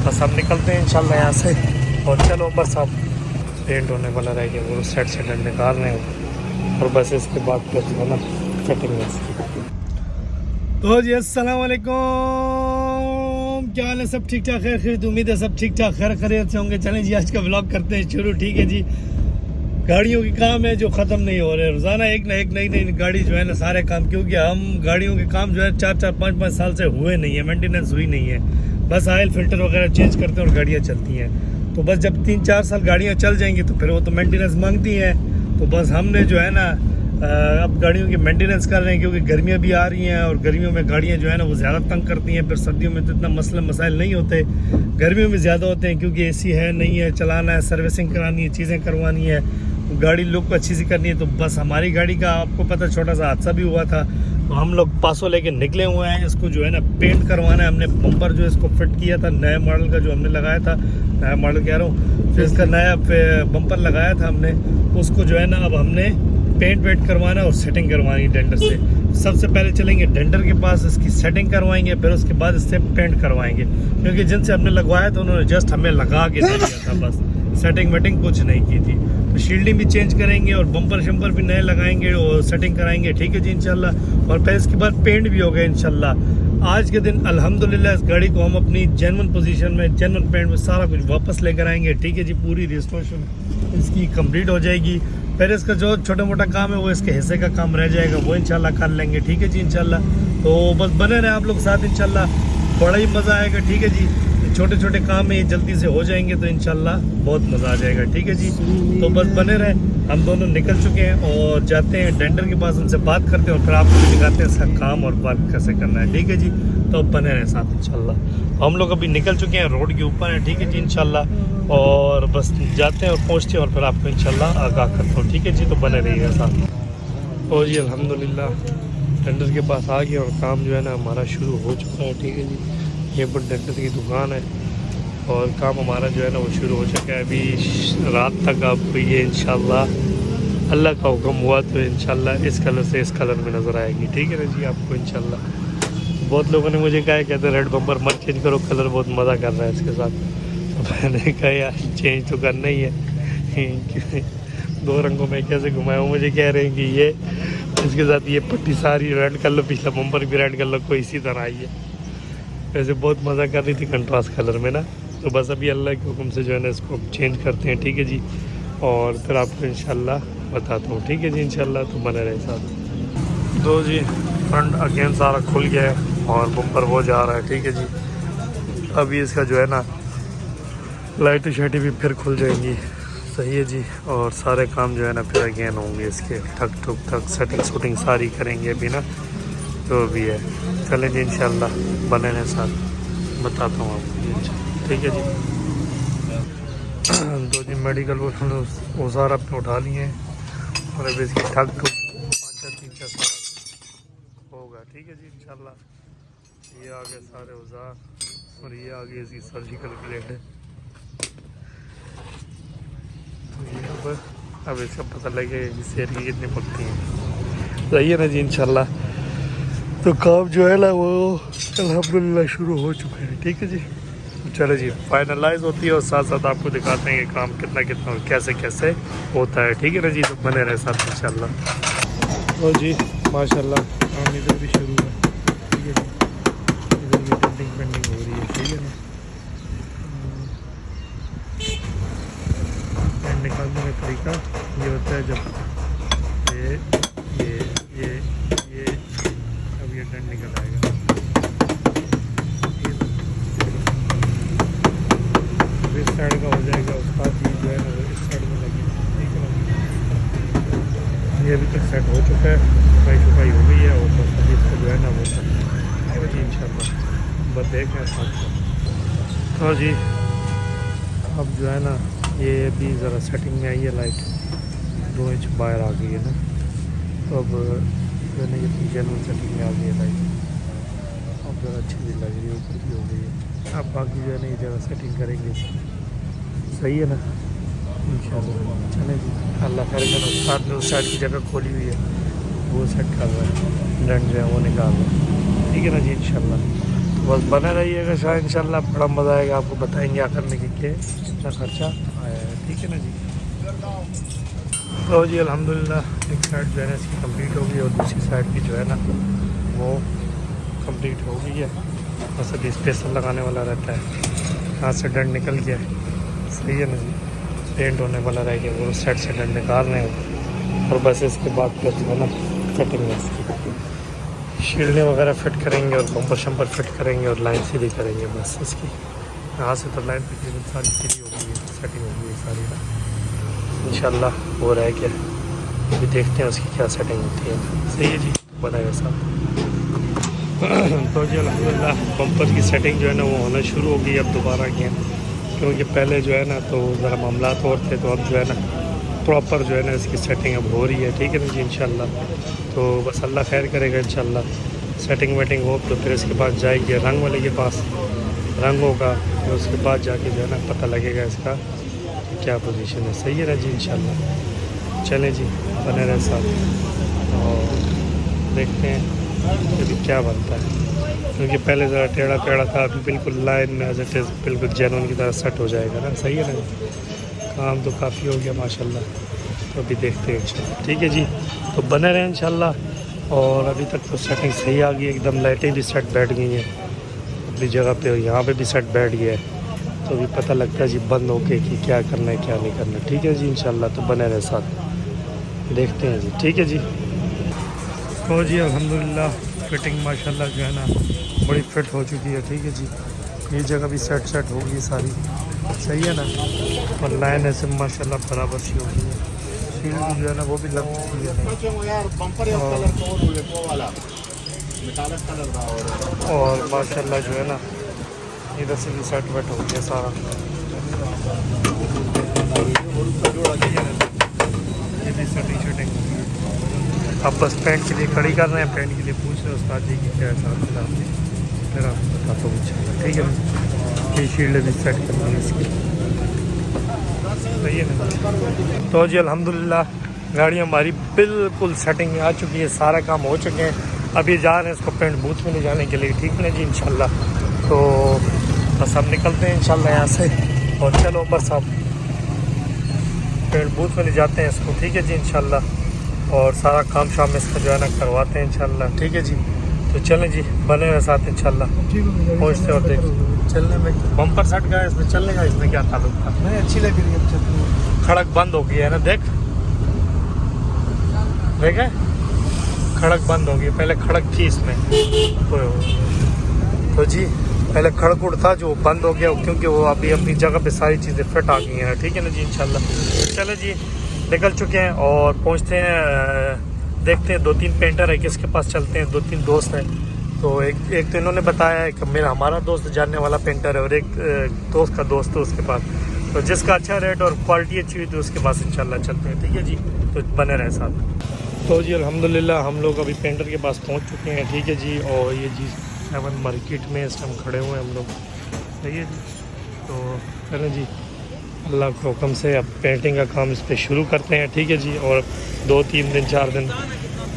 बस हम निकलते हैं इंशाल्लाह यहाँ से। और चलो बस अब पेंट होने वाला रह गया, वो सेट से निकाल रहे हैं और बस इसके बाद फिर जो है ना फिटिंग है इसकी। तो जी अस्सलाम वालेकुम, क्या हाल है? सब ठीक ठाक है? खैर उम्मीद है सब ठीक ठाक खैर खैरियत से होंगे। चलें जी आज का व्लॉग करते हैं शुरू। ठीक है जी, गाड़ियों के काम है जो ख़त्म नहीं हो रहे, रोज़ाना एक ना एक नई नई गाड़ी जो है ना सारे काम, क्योंकि हम गाड़ियों के काम जो है 4-4, 5-5 साल से हुए नहीं है, मेंटेनेंस हुई नहीं है। बस ऑयल फिल्टर वगैरह चेंज करते हैं और गाड़ियाँ चलती हैं। तो बस जब 3-4 साल गाड़ियाँ चल जाएंगी तो फिर वो तो मेंटेनेंस मांगती हैं। तो बस हमने जो है ना अब गाड़ियों की मेंटेनेंस कर रहे हैं, क्योंकि गर्मियाँ भी आ रही हैं और गर्मियों में गाड़ियाँ जो है ना वो ज़्यादा तंग करती हैं। फिर सर्दियों में तो इतना मसले मसाइल नहीं होते, गर्मियों में ज़्यादा होते हैं, क्योंकि एसी है नहीं है, चलाना है, सर्विसिंग करानी है, चीज़ें करवानी है, गाड़ी लुक अच्छी सी करनी है। तो बस हमारी गाड़ी का आपको पता छोटा सा हादसा भी हुआ था, तो हम लोग पासों लेके निकले हुए हैं। इसको जो है ना पेंट करवाना है। हमने बम्पर जो इसको फिट किया था नए मॉडल का, जो हमने लगाया था, नया मॉडल कह रहा हूँ, जो इसका नया बम्पर लगाया था हमने, उसको जो है ना अब हमने पेंट वेंट करवाना और सेटिंग करवानी डेंडर से। सबसे पहले चलेंगे डेंडर के पास, इसकी सेटिंग करवाएंगे, फिर उसके बाद इससे पेंट करवाएंगे, क्योंकि जिनसे हमने लगवाया था उन्होंने जस्ट हमें लगा के दे दिया था, बस सेटिंग वेटिंग कुछ नहीं की थी। तो शील्डिंग भी चेंज करेंगे और बम्पर शम्पर भी नए लगाएंगे और सेटिंग कराएंगे। ठीक है जी इंशाल्लाह। और फिर इसके बाद पेंट भी हो गया इंशाल्लाह। आज के दिन अल्हम्दुलिल्लाह इस गाड़ी को हम अपनी जेन्युइन पोजीशन में, जेन्युइन पेंट में सारा कुछ वापस लेकर आएंगे। ठीक है जी, पूरी रिस्टोरेशन इसकी कंप्लीट हो जाएगी। फिर इसका जो छोटा मोटा काम है वो इसके हिस्से का काम रह जाएगा, वो इंशाल्लाह कर लेंगे। ठीक है जी इंशाल्लाह। तो बस बने रहे आप लोग साथ इंशाल्लाह, बड़ा ही मज़ा आएगा। ठीक है जी, छोटे छोटे काम है जल्दी से हो जाएंगे तो इंशाल्लाह बहुत मज़ा आ जाएगा। ठीक है जी, तो बस बने रहे। हम दोनों निकल चुके हैं और जाते हैं डेंडर के पास, उनसे बात करते हैं और फिर आपको दिखाते हैं इसका काम और वर्क कैसे करना है। ठीक है जी, तो बने रहे साथ इंशाल्लाह। हम लोग अभी निकल चुके हैं, रोड के ऊपर हैं। ठीक है जी इंशाल्लाह, और बस जाते हैं और पहुँचते हैं और फिर आपको इंशाल्लाह आगाह करता हूँ। ठीक है जी, तो बने रहिएगा साथ। और जी अल्हम्दुलिल्लाह डेंडर के पास आ गए और काम जो है ना हमारा शुरू हो चुका है। ठीक है जी, ये पर डेंडर की दुकान है और काम हमारा जो है ना वो शुरू हो चुका है। अभी रात तक आपको ये इंशाल्लाह अल्लाह का हुक्म हुआ तो इंशाल्लाह इस कलर से इस कलर में नज़र आएगी। ठीक है ना जी, आपको इंशाल्लाह। बहुत लोगों ने मुझे कहा है, कहते हैं रेड बम्पर मत चेंज करो, कलर बहुत मज़ा कर रहा है इसके साथ। तो मैंने कहा यार चेंज तो करना ही है, दो रंगों में कैसे घुमाया। मुझे कह रहे हैं कि ये इसके साथ ये पट्टी सारी रेड कर लो, पिछला बम्पर भी रेड कर लो, कोई इसी तरह आई है। वैसे बहुत मज़ा कर रही थी कंट्रास्ट कलर में ना। तो बस अभी अल्लाह के हुक्म से जो है ना इसको चेंज करते हैं। ठीक है जी, और फिर आपको इंशाल्लाह बताता हूँ। ठीक है जी इंशाल्लाह, तो बने रहे साथ। तो जी फ्रंट अगेन सारा खुल गया है और बम्पर वो जा रहा है। ठीक है जी, अभी इसका जो है ना लाइट शाइटें भी फिर खुल जाएंगी। सही है जी, और सारे काम जो है ना फिर अगेन होंगे इसके, ठक ठुक ठक सेटिंग शूटिंग सारी करेंगे अभी ना, जो भी है। चलें जी इंशाल्लाह, बने हैं साथ, बताता हूँ आपको। ठीक है जी। तो जी मेडिकल वो सारा अपने उठा लिए हैं और अभी इसकी ठक ठुक 5-6 सारा होगा। ठीक है जी इंशाल्लाह। ये आगे सारे औजार और ये आगे इसकी सर्जिकल प्लेट है। तो ये अब इसका पता लगेगा कि शेर की कितनी पकती है। सही है ना जी इंशाल्लाह। तो काम जो है ना वो अल्हम्दुलिल्लाह शुरू हो चुका है। ठीक है जी, चलो जी फाइनलाइज होती है और साथ साथ आपको दिखाते हैं कि काम कितना कितना और कैसे कैसे होता है। ठीक है ना जी, तो बने रहे साथ इंशाल्लाह। और जी माशाल्लाह काम इधर भी शुरू है। ठीक है जी, इधर भी पेंटिंग पेंटिंग हो रही है। ठीक है ना, पेंट निकालने का तरीका ये होता है, जब ये अब ये डंड निकल आएगा। इस साइड का हो जाएगा, उसका भी जो है ना वो इस साइड में लगेगा। ठीक है ना, ये अभी तक सेट हो चुका है, सफाई हो गई है और बस अभी इसको जो है ना वो करना है जी इंशाल्लाह। बस देख रहे हैं साथ। तो जी अब जो है ना ये भी ज़रा सेटिंग में आई है, लाइट 2 इंच बाहर आ गई है ना, तो अब जो है ना ये जेन्युइन सेटिंग में आ गई है लाइट। अब ज़रा अच्छी भी लग रही है, ऊपर की हो गई है। अब बाकी जो है ना ये ज़रा सेटिंग करेंगे, सही है ना इंशाल्लाह। चले जी अल्लाह खैर करो। साथ में उस साइड की जगह खोली हुई है वो सेट कर रहा है, डंड जो है वो निकाल रहा है। ठीक है ना जी इंशाल्लाह। बस बने रहिएगा शायद इंशाल्लाह, बड़ा मज़ा आएगा, आपको बताएंगे आकर में कि कितना खर्चा आया है। ठीक है ना जी। तो जी अल्हम्दुलिल्लाह एक साइड जो है ना इसकी कंप्लीट हो गई और दूसरी साइड की जो है ना वो कंप्लीट हो गई है। बस अभी स्पेशल लगाने वाला रहता है, यहाँ से डंड निकल गया है, सही है ना जी। पेंट होने वाला रह गया, वो साइड से डंड निकालने हैं और बस इसके बाद फिर जो है ना फिटिंग है इसकी, शील्डें वगैरह फिट करेंगे और बम्पर शम्पर फिट करेंगे और लाइन सीधी करेंगे बस इसकी। यहाँ से तो लाइन तकरीबन सारी सीधी हो गई है, सेटिंग हो गई है सारी ना, इंशाल्लाह वो रह गया। अभी देखते हैं उसकी क्या सेटिंग होती है। सही है जी, बनाएगा साथ। तो जी अल्हम्दुलिल्लाह बम्पर की सेटिंग जो है ना वो होना शुरू हो गई अब दोबारा अगेन, क्योंकि पहले जो है ना तो ज़रा मामलात और थे, तो अब जो है ना प्रॉपर जो है ना इसकी सेटिंग अब हो रही है। ठीक है ना जी इंशाल्लाह। तो बस अल्लाह खैर करेगा इंशाल्लाह, सेटिंग वेटिंग हो तो फिर इसके बाद जाएगी रंग वाले के पास, रंग होगा फिर उसके बाद जाके जो है ना पता लगेगा इसका क्या पोजीशन है। सही है ना जी इंशाल्लाह। चलें जी, बने रहे साथ और देखते हैं अभी क्या बनता है, क्योंकि पहले ज़रा टेढ़ा पेढ़ा था, अभी बिल्कुल लाइन में एज इट इज़ बिल्कुल जेनुइन की तरह सेट हो जाएगा ना। सही है ना, काम तो काफ़ी हो गया माशाल्लाह। तो अभी देखते हैं इंशाल्लाह। ठीक है जी, तो बने रहें इंशाल्लाह। और अभी तक तो सेटिंग सही आ गई एकदम, लाइटें भी सेट बैठ गई हैं अपनी जगह पे, यहाँ पे भी सेट बैठ गया है। तो अभी पता लगता है जी बंद होके कि क्या करना है क्या नहीं करना। ठीक है जी इंशाल्लाह, तो बने रहे साथ, देखते हैं जी। ठीक है जी। तो जी अल्हम्दुलिल्लाह फिटिंग माशाल्लाह जो है ना बड़ी फिट हो चुकी है। ठीक है जी, ये जगह भी सेट हो गई सारी, सही है ना। और लाइन ऐसे माशाल्लाह बराबर सी हो गई है, शील्ड भी जो है ना वो भी लग चुकी है और माशाल्लाह जो है ना इधर से भी सेट वेट हो गया सारा। ये भी सेटिंग शूटिंग हो गई है। अब बस पेंट के लिए खड़ी कर रहे हैं, पेंट के लिए पूछ रहे हैं उस्ताद जी की क्या हिसाब किताब, फिर आपको बताता हूँ इंशाल्लाह। ठीक है ना, ये शील्ड भी सेट करनी है इसकी, सही है ना। तो जी अल्हम्दुलिल्लाह गाड़ी हमारी बिल्कुल सेटिंग में आ चुकी है, सारा काम हो चुके हैं। अभी जा रहे हैं इसको पेंट बूथ में ले जाने के लिए। ठीक है ना जी इंशाल्लाह। तो बस हम निकलते हैं इंशाल्लाह यहाँ से और चलो उमर साहब पेंट बूथ में ले जाते हैं इसको। ठीक है जी इंशाल्लाह, और सारा काम शाम इसका जो है ना करवाते हैं इंशाल्लाह। ठीक है जी, तो चलें जी, बने रहे साथ इंशाल्लाह। पहुँचते और देख चलने में बम्पर सेट का इसमें चलने का इसमें क्या ताल्लुक था। नहीं अच्छी लग रही है, खड़क बंद हो गई है ना, देख देखे खड़क बंद हो गई, पहले खड़क थी इसमें। तो जी पहले खड़क उड़ता जो बंद हो गया, क्योंकि वो अभी अपनी जगह पे सारी चीज़ें फिट आ गई हैं। ठीक है ना जी इंशाल्लाह। चले जी निकल चुके हैं और पहुंचते हैं, देखते हैं 2-3 पेंटर है किसके पास चलते हैं, 2-3 दोस्त हैं। तो एक तो इन्होंने बताया है कि हमारा दोस्त जानने वाला पेंटर है और एक दोस्त का दोस्त है उसके पास, तो जिसका अच्छा रेट और क्वालिटी अच्छी हुई तो उसके पास इंशाल्लाह चलते हैं। ठीक है जी, तो बने रहे साथ। तो जी अल्हम्दुलिल्लाह हम लोग अभी पेंटर के पास पहुंच चुके हैं। ठीक है जी, और ये जी 7 मार्केट में इस टाइम खड़े हुए हैं हम लोग। सही है जी, तो चलें जी अल्लाह के हुक्म से अब पेंटिंग का काम इस पर शुरू करते हैं। ठीक है जी, और 2-3 दिन 4 दिन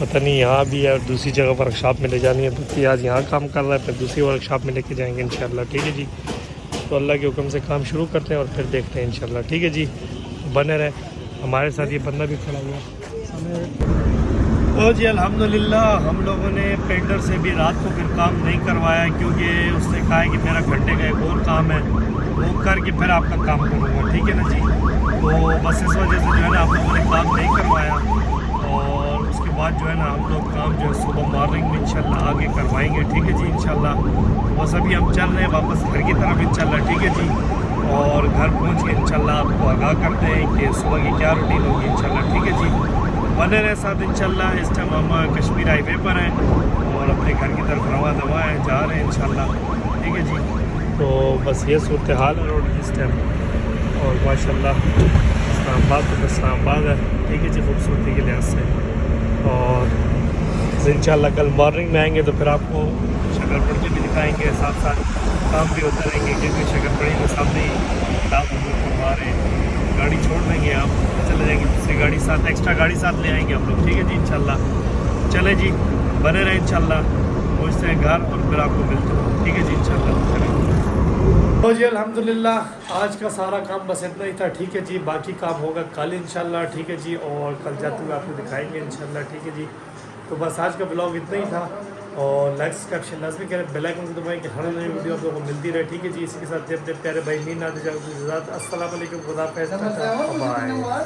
पता नहीं यहाँ भी है और दूसरी जगह वर्कशॉप में ले जानी है, तो आज यहाँ काम कर रहा है फिर दूसरी वर्कशॉप में लेके जाएंगे इंशाल्लाह। ठीक है जी, तो अल्लाह के हुक्म से काम शुरू करते हैं और फिर देखते हैं इंशाल्लाह। ठीक है जी, बने रहे हमारे साथ, ये बंदा भी खड़ा हुआ है। तो जी अल्हम्दुलिल्लाह हम लोगों ने पेंटर से भी रात को फिर काम नहीं करवाया, क्योंकि उसने कहा है कि मेरा घंटे का एक और काम है, वो करके फिर आपका काम करूँगा। ठीक है ना जी, तो बस इस वजह से जो है ना आप लोगों ने काम नहीं करवाया, और उसके बाद जो है ना हम लोग काम जो है सुबह मॉर्निंग में इंशाल्लाह आगे करवाएंगे। ठीक है जी इंशाल्लाह। तो बस अभी हम चल रहे हैं वापस घर की तरफ इंशाल्लाह। ठीक है जी, और घर पहुँच के इंशाल्लाह आपको आगाह करते हैं कि सुबह की क्या रूटीन होगी इंशाल्लाह। ठीक है जी, बने रहे साथ इंशाल्लाह। इस टाइम हम कश्मीर हाईवे पर हैं और अपने घर की तरफ रवा दवा है, जा रहे हैं इंशाल्लाह। ठीक है जी, तो बस ये सूरत हाल है रोड इस टाइम, और माशाल्लाह इस्लामाबाद तो इस्लामाबाद है। ठीक है जी, खूबसूरती के लिहाज से। और इंशाल्लाह कल मॉर्निंग में आएंगे तो फिर आपको शकरपड़ी भी दिखाएंगे, साथ साथ काम भी होते रहेंगे, क्योंकि शकरपड़ी के सामने आप करवा रहे हैं। गाड़ी छोड़ देंगे, आप चले जाएंगे दूसरी गाड़ी साथ, एक्स्ट्रा गाड़ी साथ ले आएंगे हम लोग। ठीक है जी इंशाल्लाह। चले जी, बने रहे इंशाल्लाह। पहुँचते हैं घर और फिर आपको मिलते हैं, ठीक है जी इंशाल्लाह। तो जी अल्हम्दुलिल्लाह आज का सारा काम बस इतना ही था, ठीक है जी। बाकी काम होगा कल इंशाल्लाह, ठीक है जी। और कल जाते हुए आपको दिखाएंगे इंशाल्लाह, ठीक है जी। तो बस आज का ब्लॉग इतना ही था। और लाइक सब्सक्राइब शेयर लाजमी करें, बेल आइकन को दबाएं कि हर नई वीडियो आप लोगों को मिलती रहे, ठीक है जी। इसी के साथ अपने प्यारे भाई मीन नाते अस्सलाम वालेकुम, खुदा हाफ़िज़, बाय।